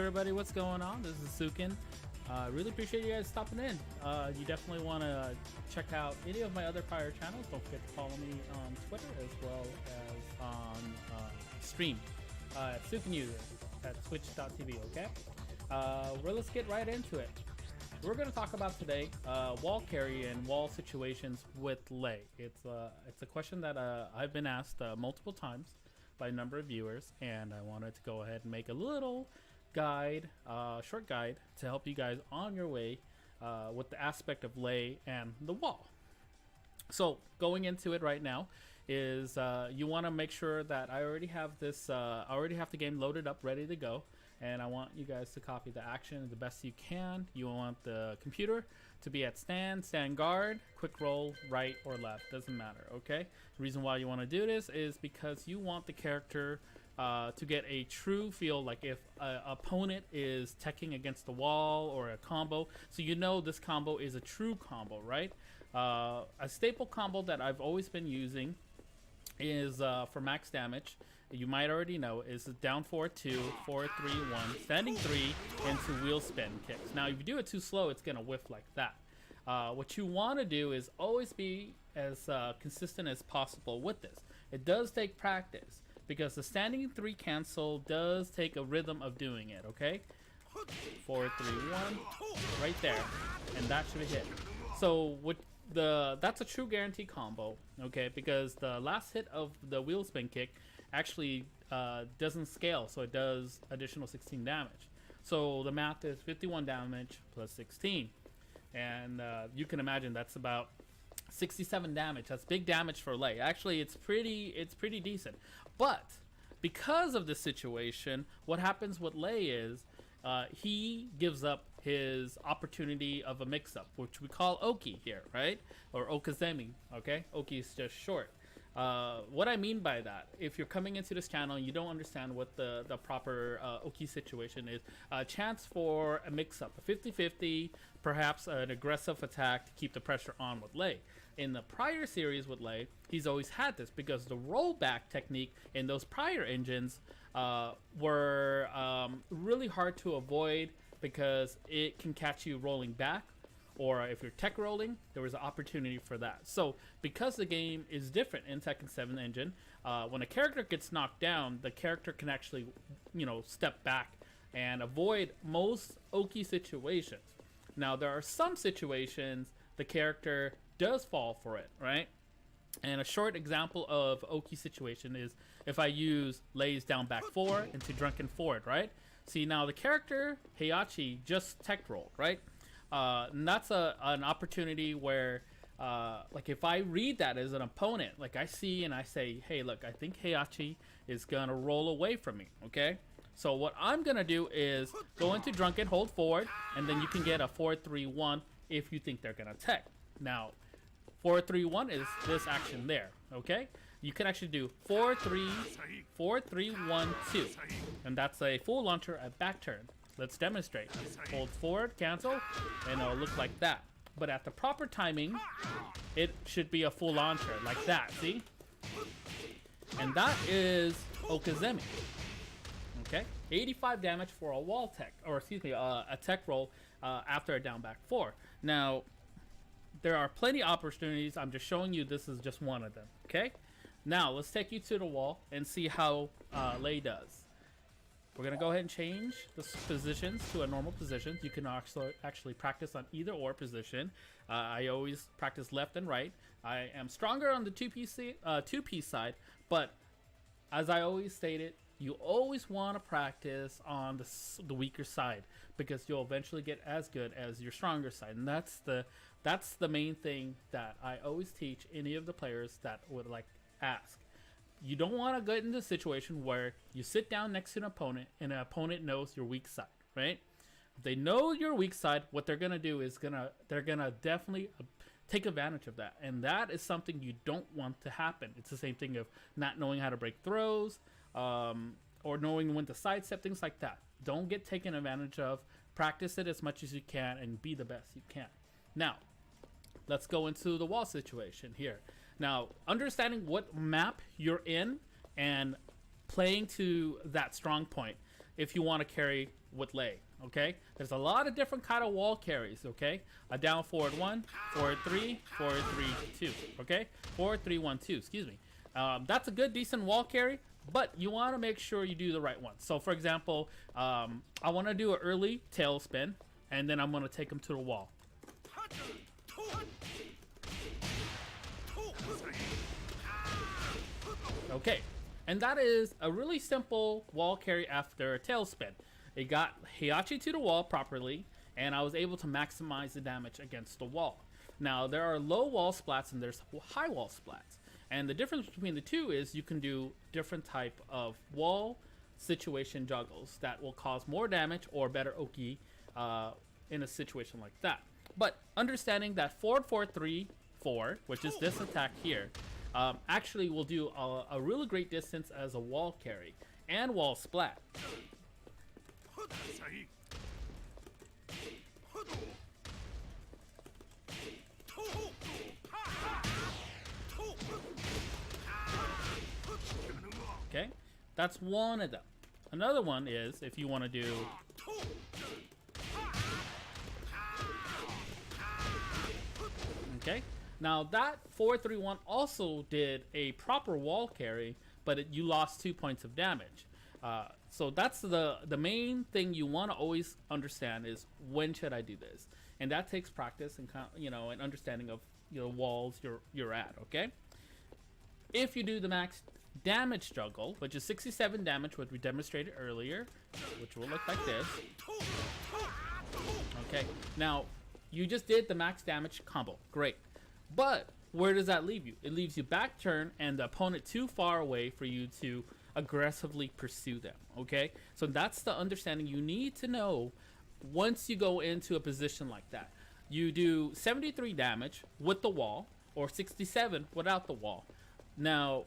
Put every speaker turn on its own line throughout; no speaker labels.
everybody, what's going on? This is Sukin. Really appreciate you guys stopping in. You definitely want to check out any of my other prior channels. Don't forget to follow me on Twitter as well as on stream at Sukin User at twitch.tv, okay? Well, let's get right into it. We're going to talk about today wall carry and wall situations with Lei. It's a question that I've been asked multiple times by a number of viewers, and I wanted to go ahead and make a little guide, short guide, to help you guys on your way with the aspect of Lei and the wall. So going into it right now is you want to make sure that I already have this, I already have the game loaded up, ready to go. And I want you guys to copy the action the best you can. You want the computer to be at stand guard, quick roll, right or left, doesn't matter, okay? The reason why you want to do this is because you want the character to get a true feel, like if an opponent is teching against the wall or a combo, so you know this combo is a true combo, right? A staple combo that I've always been using is for max damage, you might already know, is down 4-2, 4-3-1, standing 3 into wheel spin kicks. Now if you do it too slow, it's gonna whiff like that. What you want to do is always be as consistent as possible with this. It does take practice because the standing 3 cancel does take a rhythm of doing it, okay? 4-3-1 right there, and that should hit. So what that's a true guarantee combo, okay, because the last hit of the wheel spin kick actually doesn't scale, so it does additional 16 damage. So the math is 51 damage plus 16, and you can imagine that's about 67 damage. That's big damage for Lei. Actually, it's pretty decent. But because of this situation, what happens with Lei is he gives up his opportunity of a mix-up, which we call Oki here, right? Or Okazemi, okay? Oki is just short. What I mean by that, if you're coming into this channel and you don't understand what the proper Oki situation is, a chance for a mix-up, a 50-50, perhaps an aggressive attack to keep the pressure on with Lei. In the prior series with Lei, he's always had this because the rollback technique in those prior engines were really hard to avoid because it can catch you rolling back, or if you're tech rolling, there was an opportunity for that. So because the game is different in Tekken 7 engine, when a character gets knocked down, the character can actually, you know, step back and avoid most Oki situations. Now there are some situations the character does fall for it, right? And a short example of Oki situation is if I use Lei's down back 4 into drunken forward, right? See, now the character Heihachi just tech rolled, right? And that's an opportunity where like if I read that as an opponent, like I see and I say, hey, look, I think Heihachi is gonna roll away from me, okay? So what I'm gonna do is go into drunken, hold forward, and then you can get a 4-3-1 if you think they're gonna tech. Now 4-3-1 is this action there, okay? You can actually do 4-3, 4-3-1-2, and that's a full launcher at back turn. Let's demonstrate. Hold forward, cancel, and it'll look like that. But at the proper timing, it should be a full launcher like that, see? And that is Okazemi, okay? 85 damage for a wall tech, or excuse me, a tech roll after a down back 4. Now, there are plenty of opportunities. I'm just showing you this is just one of them, okay? Now, let's take you to the wall and see how Lei does. We're going to go ahead and change the positions to a normal position. You can actually practice on either or position. I always practice left and right. I am stronger on the two-piece side, but as I always stated, you always want to practice on the weaker side because you'll eventually get as good as your stronger side, and that's the main thing that I always teach any of the players that would like ask. You don't want to get into a situation where you sit down next to an opponent and an opponent knows your weak side, right? If they know your weak side, what they're gonna do is they're gonna definitely take advantage of that, and that is something you don't want to happen. It's the same thing of not knowing how to break throws, or knowing when to sidestep, things like that. Don't get taken advantage of. Practice it as much as you can and be the best you can. Now, let's go into the wall situation here. Now, understanding what map you're in and playing to that strong point if you want to carry with Lei. Okay, there's a lot of different kind of wall carries. Okay, a down forward 1, forward 3, forward 3, 2. Okay, forward 3, 1, 2. Excuse me. That's a good, decent wall carry, but you want to make sure you do the right one. So, for example, I want to do an early tail spin, and then I'm going to take him to the wall. Okay, and that is a really simple wall carry after a tail spin. It got Heihachi to the wall properly, and I was able to maximize the damage against the wall. Now, there are low wall splats and there's high wall splats. And the difference between the two is you can do different type of wall situation juggles that will cause more damage or better Oki in a situation like that. But understanding that forward 4, 3, 4, which is this attack here, actually will do a really great distance as a wall carry and wall splat. Okay, that's one of them. Another one is if you want to do okay. Now that 4-3-1 also did a proper wall carry, but you lost 2 points of damage. So that's the main thing you want to always understand is when should I do this, and that takes practice and an understanding of walls you're at. Okay, if you do the max damage juggle, which is 67 damage, what we demonstrated earlier, which will look like this. Okay, now you just did the max damage combo, great, but where does that leave you? It leaves you back turn and the opponent too far away for you to aggressively pursue them. Okay, so that's the understanding you need to know once you go into a position like that. You do 73 damage with the wall or 67 without the wall. Now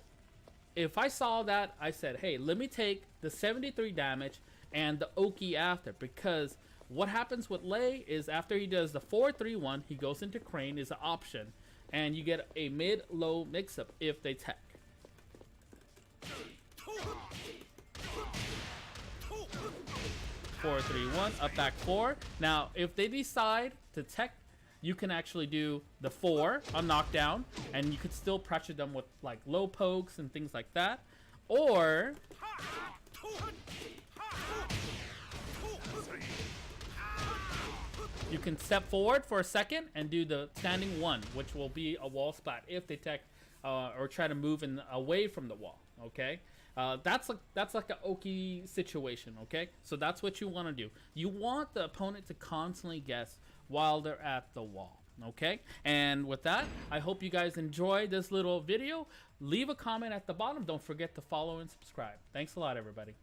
if I saw that, I said, hey, let me take the 73 damage and the Oki after, because what happens with Lei is after he does the 4-3-1, he goes into Crane is an option, and you get a mid-low mix-up if they tech. 4-3-1, up back 4. Now, if they decide to tech, you can actually do the 4 on knockdown, and you could still pressure them with like low pokes and things like that. Or you can step forward for a second and do the standing 1, which will be a wall splat if they tech or try to move away from the wall. Okay, that's like an Oki situation. Okay, so that's what you want to do. You want the opponent to constantly guess while they're at the wall. Okay, and with that, I hope you guys enjoyed this little video. Leave a comment at the bottom. Don't forget to follow and subscribe. Thanks a lot, everybody.